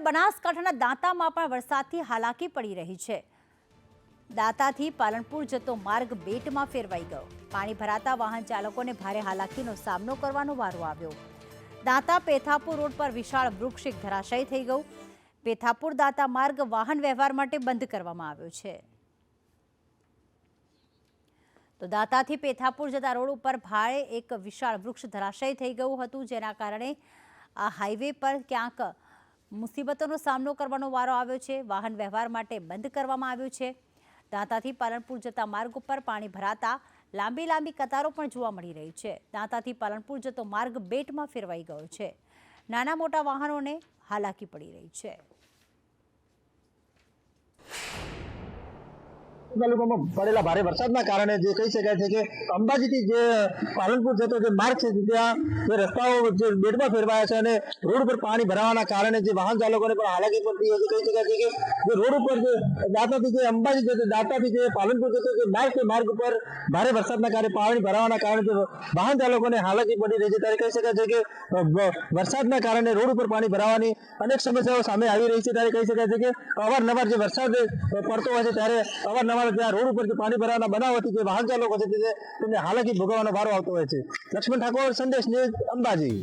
બનાસકાંઠાના દાંતામાં પણ વરસાદથી હાલાકી પડી રહી છે। દાંતાથી પાલનપુર જતો માર્ગ બેટમાં ફેરવાઈ ગયો। પાણી ભરાતા વાહન ચાલકોને ભારે હાલાકીનો સામનો કરવાનો વારો આવ્યો। દાંતા પેથાપુર રોડ પર વિશાળ વૃક્ષ એક ધરાશાયી થઈ ગયું। પેથાપુર દાંતા માર્ગ વાહન વ્યવહાર માટે બંધ કરવામાં આવ્યો છે। તો દાંતાથી પેથાપુર જતા રોડ ઉપર ભારે એક વિશાળ વૃક્ષ ધરાશાયી થઈ ગયું હતું, જેના કારણે આ હાઈવે પર ક્યાંક મુસીબતોનો સામનો કરવાનો વારો આવ્યો છે। વાહન વ્યવહાર માટે બંધ કરવામાં આવ્યું છે। દાંતાથી પાલનપુર જતા માર્ગ ઉપર પાણી ભરાતા લાંબી કતારો પણ જોવા મળી રહી છે। દાંતાથી પાલનપુર જતો માર્ગ બેટમાં ફેરવાઈ ગયો છે। નાના મોટા વાહનોને હાલાકી પડી રહી છે। તાલુકામાં પડેલા ભારે વરસાદના કારણે જે કહી શકાય છે કે અંબાજીથી જે પાલનપુર જતો જે માર્ગ છે ત્યાં જે રસ્તાઓ જે બેટમાં ફેરવાયા છે અને રોડ પર પાણી ભરાવાના કારણે જે વાહન ચાલકોને પણ હાલાકી પડતી હોય છે। કહી શકાય છે કે જે રોડ ઉપર જે દાંતાથી જે અંબાજી જતો દાંતાથી જે પાલનપુર જતો જે માર્ગ છે, માર્ગ ઉપર ભારે વરસાદના કારણે પાણી ભરાવાના કારણે જે વાહન ચાલકોને હાલાકી પડી રહી છે। ત્યારે કહી શકાય છે કે વરસાદના કારણે રોડ ઉપર પાણી ભરાવાની અનેક સમસ્યાઓ સામે આવી રહી છે। ત્યારે કહી શકાય છે કે અવારનવાર જે વરસાદ પડતો હોય છે ત્યારે અવારનવાર ત્યાં રોડ ઉપર પાણી ભરાવાના બનાવથી જે વાહન ચાલકો છે તેમને હાલાકી ભોગવવાનો વારો આવતો હોય છે। લક્ષ્મણ ઠાકોર, સંદેશ ન્યૂઝ, અંબાજી।